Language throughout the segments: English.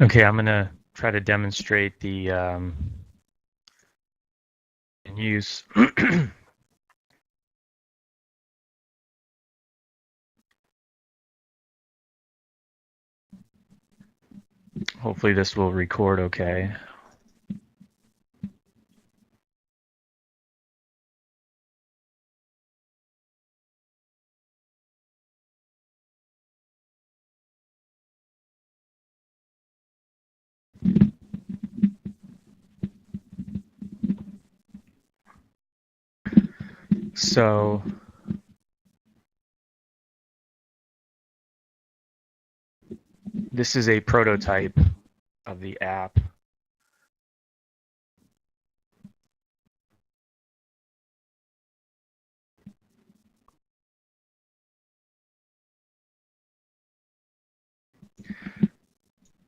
Okay, I'm gonna try to demonstrate the use. Hopefully this will record okay. So this is a prototype of the app.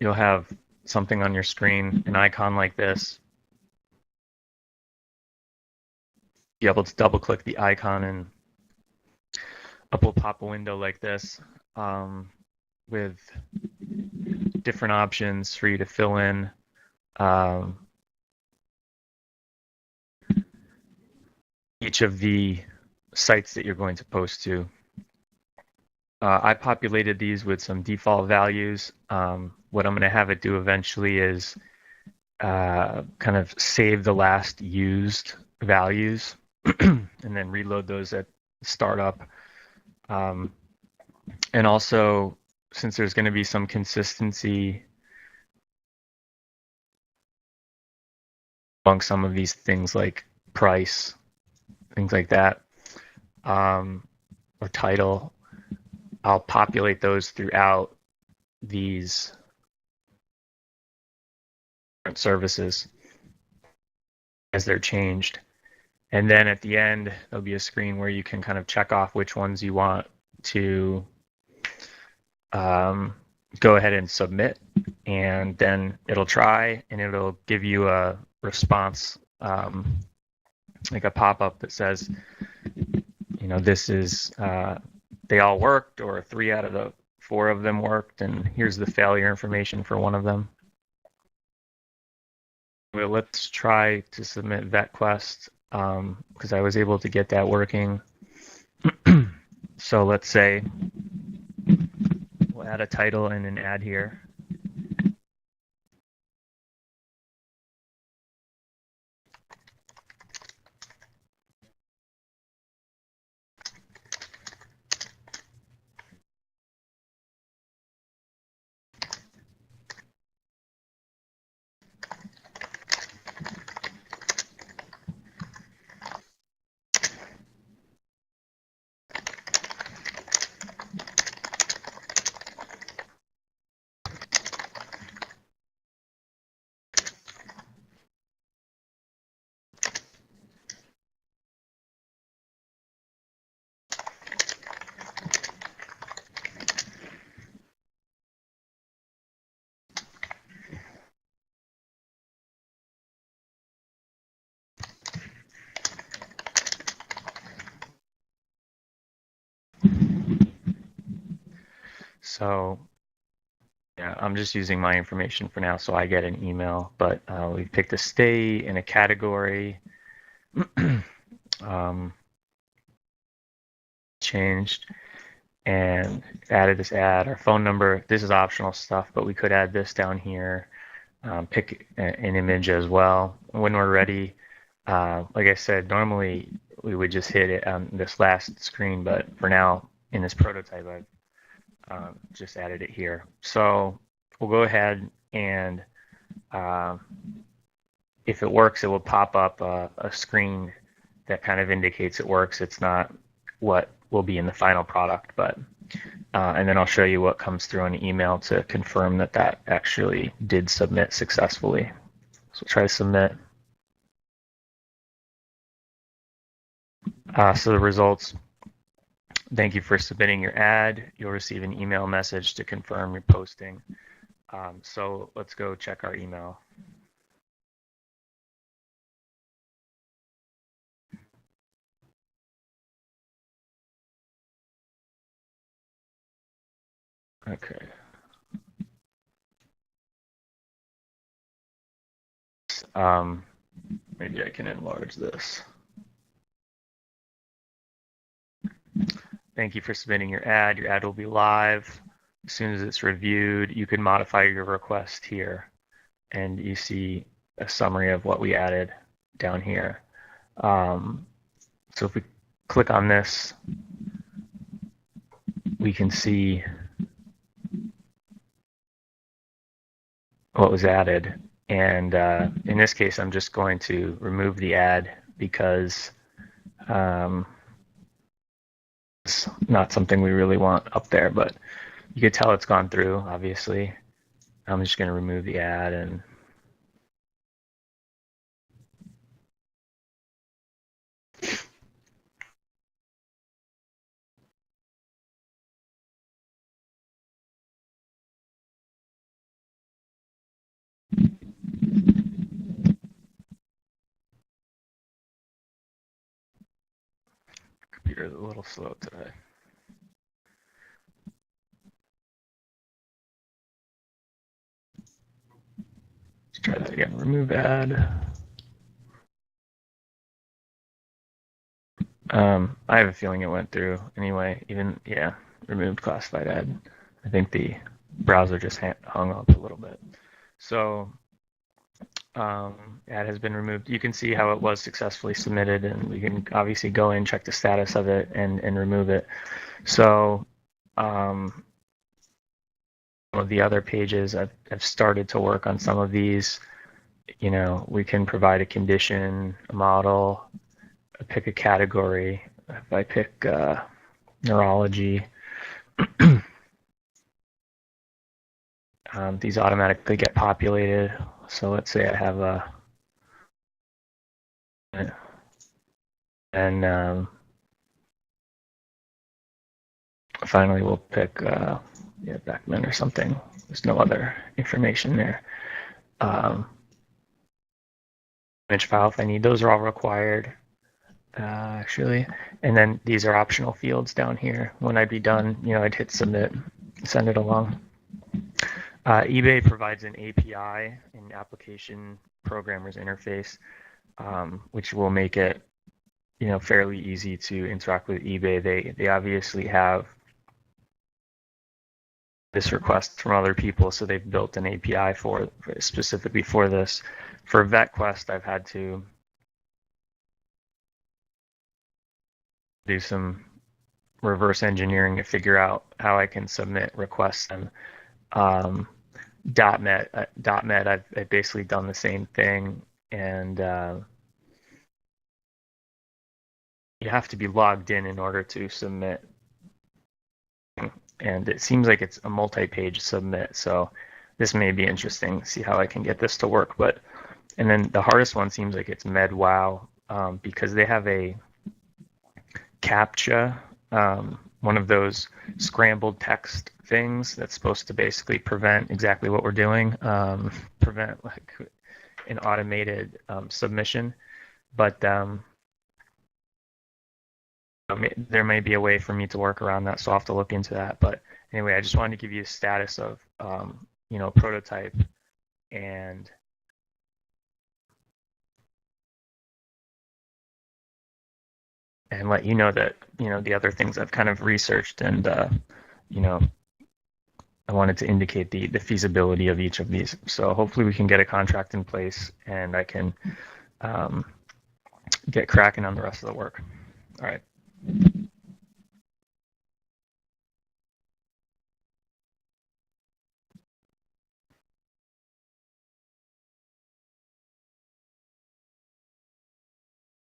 You'll have something on your screen, an icon like this. Be able to double click the icon and up will pop a window like this with different options for you to fill in each of the sites that you're going to post to. I populated these with some default values. What I'm going to have it do eventually is kind of save the last used values and then reload those at startup. And also, since there's going to be some consistency among some of these things like price, things like that, or title, I'll populate those throughout these services as they're changed. And then at the end, there'll be a screen where you can kind of check off which ones you want to go ahead and submit. And then it'll try and it'll give you a response, like a pop-up that says, you know, this is, they all worked, or 3 out of the 4 of them worked, and here's the failure information for one of them. Well, let's try to submit VetQuest because I was able to get that working. So let's say we'll add a title and an ad here. So yeah, I'm just using my information for now, so I get an email. But we picked a state and a category. Changed and added this ad. Our phone number. This is optional stuff, but we could add this down here. Pick an image as well. When we're ready, like I said, normally we would just hit it on this last screen, but for now, in this prototype, I've just added it here. So we'll go ahead and if it works, it will pop up a screen that kind of indicates it works. It's not what will be in the final product, but and then I'll show you what comes through on the email to confirm that that actually did submit successfully. So try to submit. So the results, thank you for submitting your ad. You'll receive an email message to confirm your posting. So let's go check our email. Okay. Maybe I can enlarge this. Thank you for submitting your ad. Your ad will be live. As soon as it's reviewed, you can modify your request here. And you see a summary of what we added down here. So if we click on this, we can see what was added. And in this case, I'm just going to remove the ad because it's not something we really want up there, but you could tell it's gone through, obviously. I'm just going to remove the ad and computer's a little slow today. Let's try that again. Remove ad. I have a feeling it went through anyway. Even, yeah, removed classified ad. I think the browser just hung up a little bit. So ad has been removed. You can see how it was successfully submitted, and we can obviously go in, check the status of it, and remove it. So some of the other pages, I've started to work on some of these. You know, we can provide a condition, a model, pick a category. If I pick neurology, these automatically get populated. So let's say I have a, and finally we'll pick Beckman or something. There's no other information there. Image file if I need. Those are all required, actually. And then these are optional fields down here. When I'd be done, you know, I'd hit submit, send it along. eBay provides an API, an application programmer's interface, which will make it, you know, fairly easy to interact with eBay. They obviously have this request from other people, so they've built an API for specifically for this. For VetQuest, I've had to do some reverse engineering to figure out how I can submit requests. And .NET, I've basically done the same thing, and you have to be logged in order to submit. And it seems like it's a multi-page submit, so this may be interesting. See how I can get this to work. But and then the hardest one seems like it's MedWow, because they have a CAPTCHA, one of those scrambled text things that's supposed to basically prevent exactly what we're doing, prevent like an automated submission. But there may be a way for me to work around that, so I'll have to look into that. But anyway, I just wanted to give you a status of you know, prototype and let you know that, you know, the other things I've kind of researched, and you know, I wanted to indicate the feasibility of each of these. So hopefully we can get a contract in place, and I can get cracking on the rest of the work. All right.